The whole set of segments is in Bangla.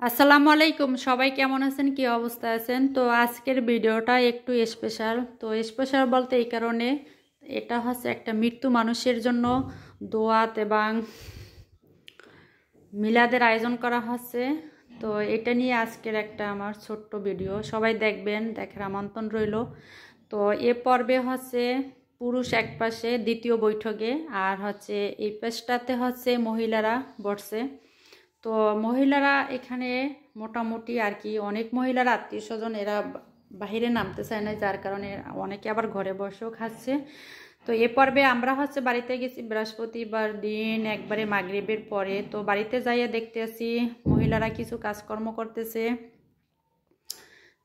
আসসালামু আলাইকুম, সবাই কেমন আছেন, কি অবস্থা আছেন? তো আজকের ভিডিওটা একটু স্পেশাল। তো স্পেশাল বলতে এই কারণে, এটা হচ্ছে একটা মৃত্যু মানুষের জন্য দোয়াত এবং মিলাদের আয়োজন করা হচ্ছে। তো এটা নিয়ে আজকের একটা আমার ছোট্ট ভিডিও, সবাই দেখবেন, দেখার আমন্ত্রণ রইল। তো এ পর্বে হচ্ছে পুরুষ এক পাশে দ্বিতীয় বৈঠকে, আর হচ্ছে এই পাশটাতে হচ্ছে মহিলারা বসছে। তো মহিলারা এখানে মোটামুটি আর কি অনেক মহিলার আত্মীয় স্বজন এরা বাহিরে নামতে চায় না, যার কারণে অনেকে আবার ঘরে বসেও খাচ্ছে। তো এ পর্বে আমরা হচ্ছে বাড়িতে গেছি বৃহস্পতিবার দিন একবারে মাগরিবের পরে। তো বাড়িতে যাইয়ে দেখতে আসি মহিলারা কিছু কাজকর্ম করতেছে।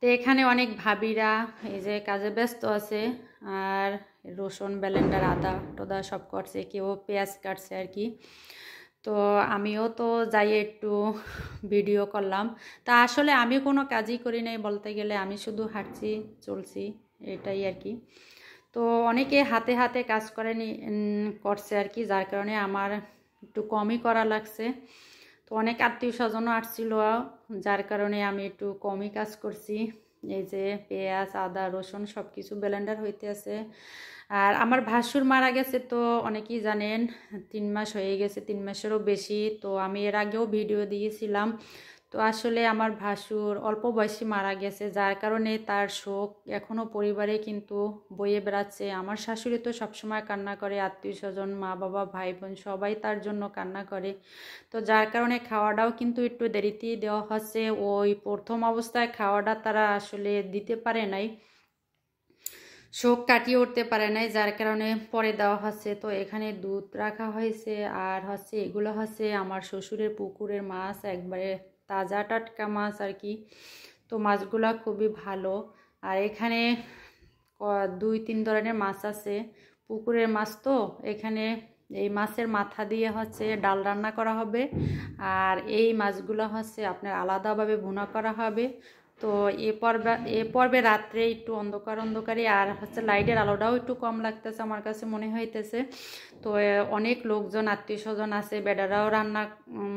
তো এখানে অনেক ভাবিরা এই যে কাজে ব্যস্ত আছে, আর রসুন ব্লেন্ডার আদা টদা সব করছে, কেউ পেঁয়াজ কাটছে আর কি। তো আমিও তো যাই একটু ভিডিও করলাম। তা আসলে আমি কোনো কাজই করি নাই বলতে গেলে, আমি শুধু হাঁটছি চলছি, এটাই আর কি। তো অনেকে হাতে হাতে কাজ করছে আর কি, যার কারণে আমার একটু কমই করা লাগছে। তো অনেক আত্মীয় স্বজনও আসছিল, যার কারণে আমি একটু কমই কাজ করছি। এই যে পেঁয়াজ আদা রসুন সব কিছু ব্লেন্ডার হইতে আছে। আর আমার ভাসুর মারা গেছে, তো অনেকেই জানেন 3 মাস হয়ে গেছে, 3 মাসেরও বেশি। তো আমি এর আগেও ভিডিও দিয়েছিলাম। তো আসলে আমার ভাসুর অল্প বয়সী মারা গেছে, যার কারণে তার শোক এখনও পরিবারে কিন্তু বয়ে বেড়াচ্ছে। আমার শাশুড়ি তো সবসময় কান্না করে, আত্মীয় স্বজন মা বাবা ভাই বোন সবাই তার জন্য কান্না করে। তো যার কারণে খাওয়াটাও কিন্তু একটু দেরিতেই দেওয়া হচ্ছে। ওই প্রথম অবস্থায় খাওয়াটা তারা আসলে দিতে পারে নাই, শোক কাটিয়ে উঠতে পারে নাই, যার কারণে পরে দেওয়া হচ্ছে। তো এখানে দুধ রাখা হয়েছে, আর হচ্ছে এগুলো হচ্ছে আমার শ্বশুরের পুকুরের মাছ, একবারে তাজা টাটকা মাছ আর কি। তো মাছগুলা খুবই ভালো। আর এখানে 2-3 ধরনের মাছ আছে, পুকুরের মাছ। তো এখানে এই মাছের মাথা দিয়ে হচ্ছে ডাল রান্না করা হবে, আর এই মাছগুলো হচ্ছে আপনার আলাদাভাবে ভুনা করা হবে। তো এ পর্বে রাত্রে একটু অন্ধকার অন্ধকারে, আর হচ্ছে লাইটের আলোটাও একটু কম লাগতেছে আমার কাছে মনে হইতেছে। তো অনেক লোকজন আত্মীয় স্বজন আছে, বেডারাও রান্না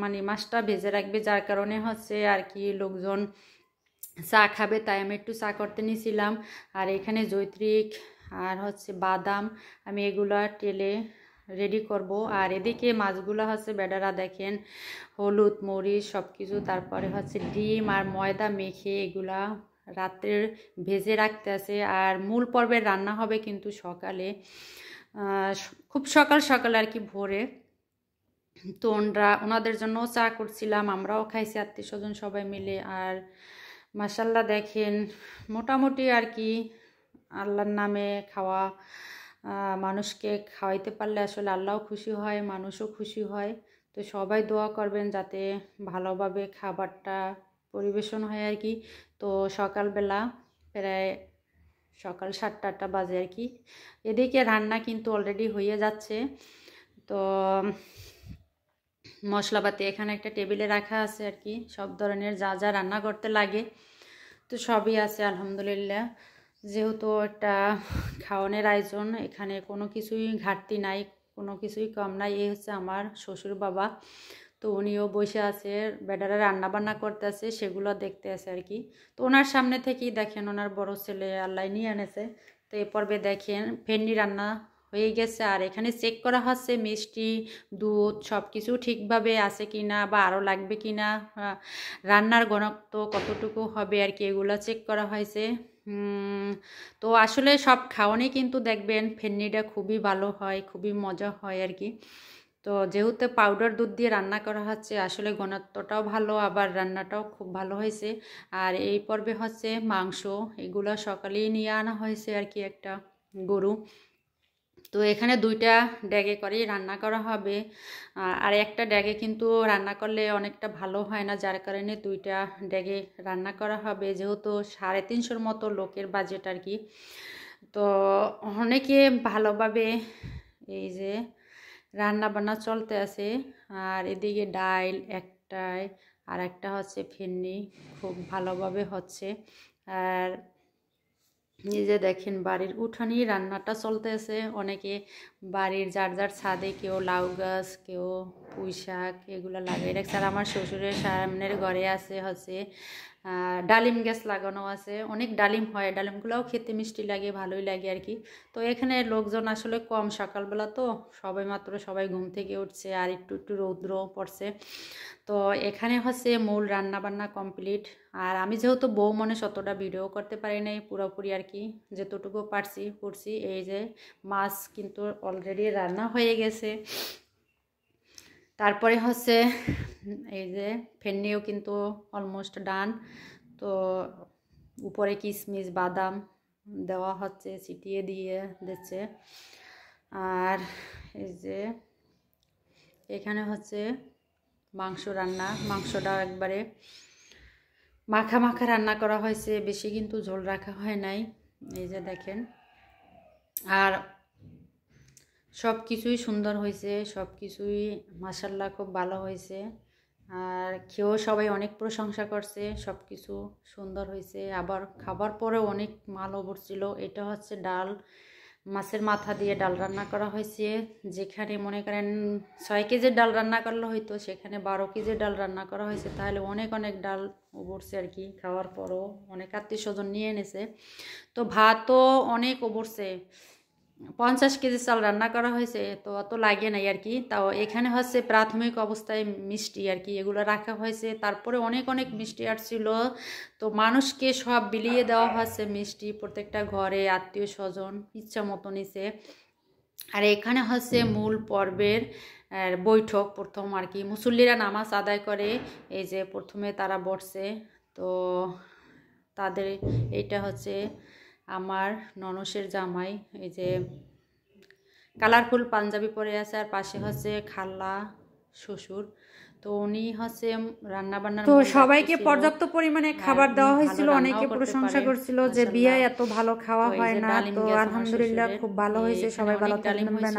মানে মাছটা ভেজে রাখবে, যার কারণে হচ্ছে আর কি লোকজন চা খাবে, তাই আমি একটু চা করতে নিয়েছিলাম। আর এখানে জৈত্রিক আর হচ্ছে বাদাম আমি এগুলা টেলে রেডি করব। আর এদিকে মাছগুলো হচ্ছে বেডারা দেখেন হলুদ মরিচ সব কিছু, তারপরে হচ্ছে ডিম আর ময়দা মেখে এগুলা রাত্রের ভেজে রাখতে আছে। আর মূল পর্বের রান্না হবে কিন্তু সকালে, খুব সকাল সকাল আর কি, ভোরে। তো ওনাদের জন্য চা করছিলাম, আমরাও খাইছি আত্মীয় স্বজন সবাই মিলে। আর মাশাল্লাহ দেখেন মোটামুটি আর কি আল্লাহর নামে খাওয়া, মানুষকে খাওয়াইতে পারলে আসলে আল্লাহও খুশি হয়, মানুষও খুশি হয়। তো সবাই দোয়া করবেন যাতে ভালোভাবে খাবারটা পরিবেশন হয় আর কি। তো সকালবেলা প্রায় সকাল 7টা বাজে আর কি। এদিকে রান্না কিন্তু অলরেডি হয়ে যাচ্ছে। তো মশলাপাতি এখানে একটা টেবিলে রাখা আছে আর কি, সব ধরনের যা যা রান্না করতে লাগে তো সবই আছে আলহামদুলিল্লাহ। যেহেতু একটা খাওয়ানোর আয়োজন, এখানে কোনো কিছুই ঘাটতি নাই, কোনো কিছুই কম নাই। এই হচ্ছে আমার শ্বশুর বাবা, তো উনিও বসে আছে, বেডারা রান্না বান্না করতে আছে, সেগুলো দেখতে আছে আর কি। তো ওনার সামনে থেকেই দেখেন ওনার বড় ছেলে আল্লাহ নিয়ে আনেছে। তো এ পর্বে দেখেন ফেন্নি রান্না হয়ে গেছে, আর এখানে চেক করা হচ্ছে মিষ্টি দুধ সব কিছু ঠিকভাবে আছে কিনা, বা আরও লাগবে কিনা, রান্নার ঘনত্ব কতটুকু হবে আর কি, এগুলো চেক করা হয়েছে। তো আসলে সব খাওয়ানে কিন্তু দেখবেন ফেন্নিটা খুবই ভালো হয়, খুবই মজা হয় আর কি। তো যেহেতু পাউডার দুধ দিয়ে রান্না করা হচ্ছে, আসলে ঘনত্বটাও ভালো, আবার রান্নাটাও খুব ভালো হয়েছে। আর এই পর্বে হচ্ছে মাংস, এগুলো সকালেই নিয়ে আনা হয়েছে আর কি, একটা গরু। তো এখানে 2টা ড্যাগে করেই রান্না করা হবে, আর একটা ড্যাগে কিন্তু রান্না করলে অনেকটা ভালো হয় না, যার কারণে 2টা ড্যাগে রান্না করা হবে, যেহেতু 350 মতো লোকের বাজেট আর কি। তো অনেকে ভালোভাবে এই যে রান্না বান্না চলতে আছে। আর এদিকে ডাইল একটাই, আর একটা হচ্ছে ফেন্নি খুব ভালোভাবে হচ্ছে। আর নিজে দেখেন বাড়ির উঠানেই রান্নাটা চলতেছে, অনেকে বাড়ির যার যার ছাদে, কেউ লাউ গাছ, কেউ পুঁই শাক এগুলো লাগিয়ে রাখছে। আর আমার শ্বশুরের সামনের ঘরে আছে হচ্ছে ডালিম গাছ লাগানো আছে, অনেক ডালিম হয়, ডালিমগুলোও খেতে মিষ্টি লাগে, ভালোই লাগে আর কি। তো এখানে লোকজন আসলে কম, সকালবেলা তো সবাই ঘুম থেকে উঠছে, আর একটু একটু রৌদ্র পড়ছে। তো এখানে হচ্ছে মূল রান্না বান্না কমপ্লিট। আর আমি যেহেতু বউ মানুষ অতটা ভিডিও করতে পারি নাই পুরোপুরি আর কি, যেতটুকু করছি। এই যে মাছ কিন্তু অলরেডি রান্না হয়ে গেছে। তারপরে হচ্ছে এই যে ফেন্নিও কিন্তু অলমোস্ট ডান। তো উপরে কিশমিশ বাদাম দেওয়া হচ্ছে, ছিটিয়ে দিয়ে দিচ্ছে। আর এই যে এখানে হচ্ছে মাংস রান্না, মাংসটা একবারে মাখা মাখা রান্না করা হয়েছে, বেশি কিন্তু ঝোল রাখা হয় নাই। এই যে দেখেন, আর সব কিছুই সুন্দর হয়েছে, সব কিছুই মাশাআল্লাহ খুব ভালো হয়েছে। আর খেয়েও সবাই অনেক প্রশংসা করছে, সব কিছু সুন্দর হয়েছে। আবার খাবার পরেও অনেক মাল পড়ছিল। এটা হচ্ছে ডাল, মাছের মাথা দিয়ে ডাল রান্না করা হয়েছে। যেখানে মনে করেন 6 কেজির ডাল রান্না করলে হয়তো, সেখানে 12 কেজির ডাল রান্না করা হয়েছে। তাহলে অনেক অনেক ডাল উবরছে আর কি। খাওয়ার পরও অনেক আত্মীয় স্বজন নিয়ে এনেছে। তো ভাতও অনেক উবরছে, 50 কেজি চাল রান্না করা হয়েছে, তো অত লাগে নাই আর কি। তাও এখানে হচ্ছে প্রাথমিক অবস্থায় মিষ্টি আর কি এগুলো রাখা হয়েছে। তারপরে অনেক অনেক মিষ্টি আসছিল, তো মানুষকে সব বিলিয়ে দেওয়া হয়েছে মিষ্টি, প্রত্যেকটা ঘরে আত্মীয় স্বজন ইচ্ছা মতো নিছে। আর এখানে হচ্ছে মূল পর্বের বৈঠক প্রথম আর কি। মুসল্লিরা নামাজ আদায় করে, এই যে প্রথমে তারা বসছে। তো তাদের এইটা হচ্ছে আমার ননসের জামাই, এই যে কালারফুল পাঞ্জাবি পরে আছে, আর পাশে হচ্ছে খালা শ্বশুর। তো উনি হচ্ছে রান্না বান্নার, তো সবাইকে পর্যাপ্ত পরিমাণে খাবার দেওয়া হয়েছিল। অনেকে প্রশংসা করছিল যে বিয়ে এত ভালো খাওয়া হয় না। তো আলহামদুলিল্লাহ খুব ভালো হয়েছে, সবাই ভালো থাকবেন।